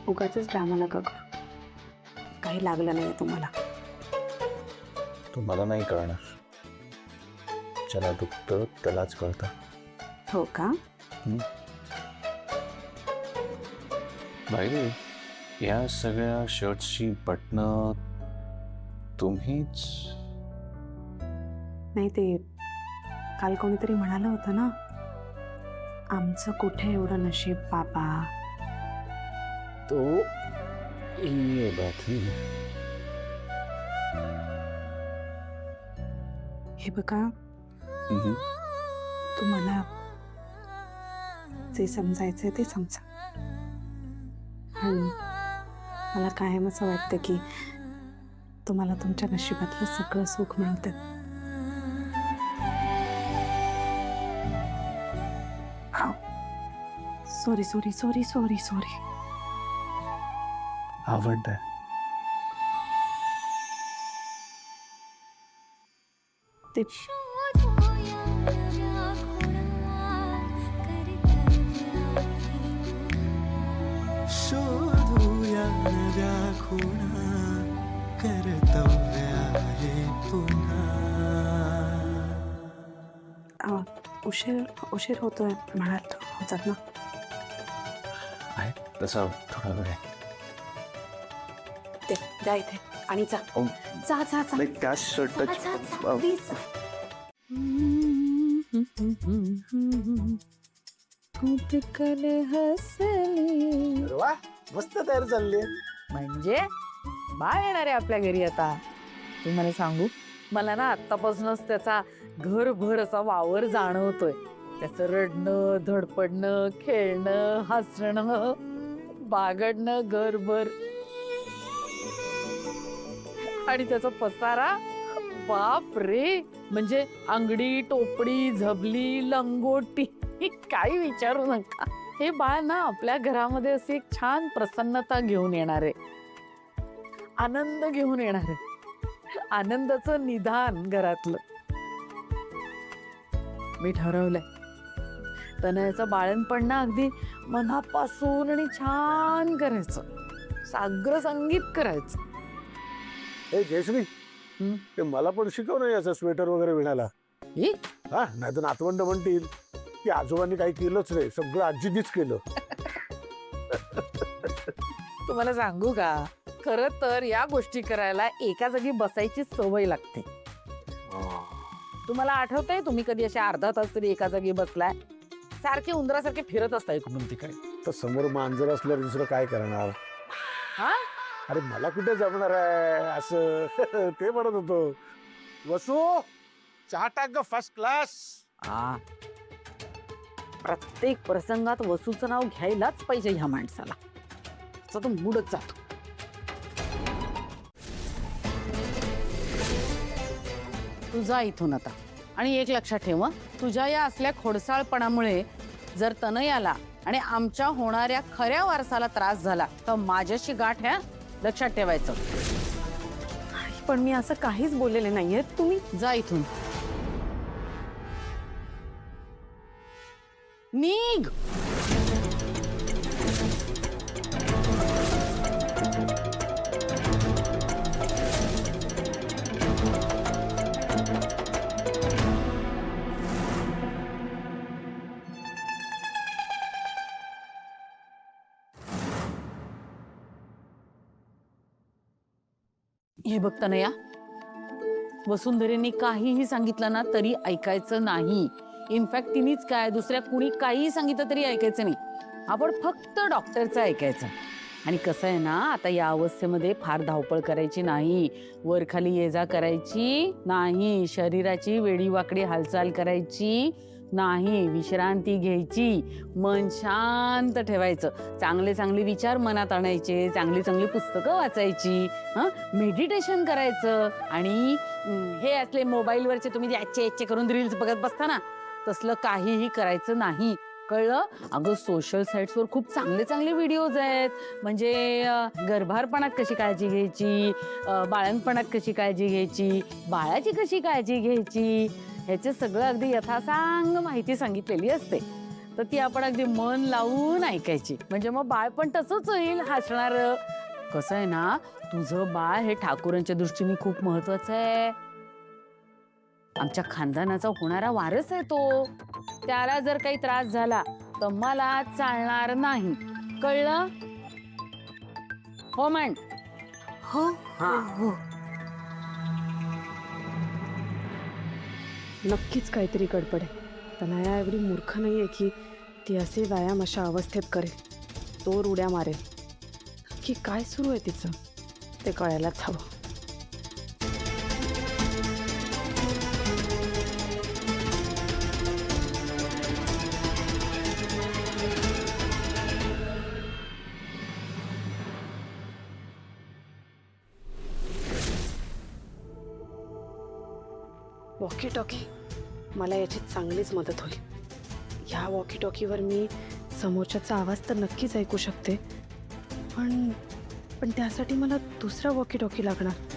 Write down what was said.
उगाचच ड्रामा नका करू. काही लागलं नाही तुम्हाला. तुम्हाला नाही कळणार. ज्याला दुखतं त्यालाच कळतं. हो का? बाई, या सगळ्या शर्ट्सची बटणं तुम्हीच? नाही, ते काल कोणीतरी म्हणालं होतं ना, आमचं कुठे एवढं नशीब बाबा. तो ये बात है. हे बघा, तुम्हाला जे समजायचंय ते समजा. आणि मला कायम असं वाटतं की तुम्हाला तुमच्या नशिबातलं सगळं सुख मिळतं. Sorry sorry sorry sorry sorry. आवडतंय. ते शोधूया नव्या खुणा कर्तव्य आहे पुन्हा. उशीर होतोय म्हणाल होतात ना. आहे तसा थोडा वेळ आहे. ते द्या इथे आणि जा जा जा जा. त्या शर्ट प्लीज. वा, मस्त तयार चालली. म्हणजे बाळ येणार आहे आपल्या घरी आता. तुम्हाला सांगू, मला ना आत्तापासूनच त्याचा घरभर असा वावर जाणवतोय. त्याचं रडणं, धडपडणं, खेळणं, हसणं, बागडणं घरभर. आणि त्याचा पसारा, बाप रे, म्हणजे अंगडी, टोपडी, झबली, लंगोटी, काही विचारू नका. हे बाळ ना आपल्या घरामध्ये अशी एक छान प्रसन्नता घेऊन येणार आहे, आनंद घेऊन येणार आहे, आनंदाचं निधान घरातलं. मी ठरवलंय, तनयाचं बाळणपण ना अगदी मनापासून आणि छान करायचं, साग्र संगीत करायचं. ए जयश्री, ते मला पण शिकव ना याचं स्वेटर वगैरे विणायला. हा, नाही तर नातवंड म्हणतील की आजोबांनी काही केलंच नाही, सगळं आजीनीच केलं. तुम्हाला सांगू का, खरं तर या गोष्टी करायला एका जागी बसायची सवय लागते. तुम्हाला आठवतंय, तुम्ही कधी अशा अर्धा तास तरी एका जागी बसलाय? सारखे उंदरासारखे फिरत असता इकडून तिकडे. तर समोर मांजर असल्यावर दुसरं काय करणार? हा, अरे मला कुठे जमणार आहे असं. ते म्हणत होतो. वसू, चहा टाक ग फर्स्ट क्लास. प्रत्येक प्रसंगात वसूचं नाव घ्यायलाच पाहिजे ह्या माणसाला. तो मूडच जातो. तुझा इथून आता. आणि एक लक्षात ठेव, तुझ्या या असल्या खोडसाळपणामुळे जर तनयाला आणि आमच्या होणाऱ्या खऱ्या वारसाला त्रास झाला तर माझ्याशी गाठ आहे, लक्षात ठेवायचं. पण मी असं काहीच बोललेले नाहीये. तुम्ही जा इथून, निघ. हे बघ तनया, वसुंधरेने काहीही सांगितलं ना तरी ऐकायचं नाही. इनफॅक्ट तिनेच काय, दुसऱ्या कुणी काहीही सांगितलं तरी ऐकायचं नाही. आपण फक्त डॉक्टरचं ऐकायचं. आणि कसं आहे ना, आता या अवस्थेमध्ये फार धावपळ करायची नाही, वरखाली ये जा करायची नाही, शरीराची वेडीवाकडी हालचाल करायची नाही, विश्रांती घ्यायची, मन शांत ठेवायचं, चांगले चांगले विचार मनात आणायचे, चांगली चांगली पुस्तकं वाचायची, मेडिटेशन करायचं. आणि हे असले मोबाईलवरचे तुम्ही जे करून रील्स बघत बसता ना, तसलं काहीही करायचं नाही, कळलं? अगं सोशल साईट्सवर खूप चांगले चांगले व्हिडिओज आहेत. म्हणजे गर्भारपणात कशी काळजी घ्यायची, बाळंतपणात कशी काळजी घ्यायची, बाळाची कशी काळजी घ्यायची, ह्याचे सगळं अगदी यथासांग माहिती सांगितलेली असते. तर ती आपण अगदी मन लावून ऐकायची. म्हणजे मग बाळ पण तसंच होईल, हसणार. कसं आहे ना, तुझं बाळ हे ठाकूरांच्या दृष्टीने खूप महत्वाचं आहे. आमच्या खानदानाचा होणारा वारस आहे तो. त्याला जर काही त्रास झाला तर मला चालणार नाही. कळलं? हो म्हण. हो हो. नक्कीच काहीतरी गडबड आहे. तनया एवढी मूर्ख नाहीये की ती असे व्यायाम अशा अवस्थेत करेल. तो उड्या मारेल. की काय सुरू आहे तिचं ते कळायलाच हवं. वॉकी टॉकी मला याची चांगलीच मदत होईल. ह्या वॉकी टॉकीवर मी समोरच्याचा आवाज तर नक्कीच ऐकू शकते, पण त्यासाठी मला दुसरा वॉकी टॉकी लागणार.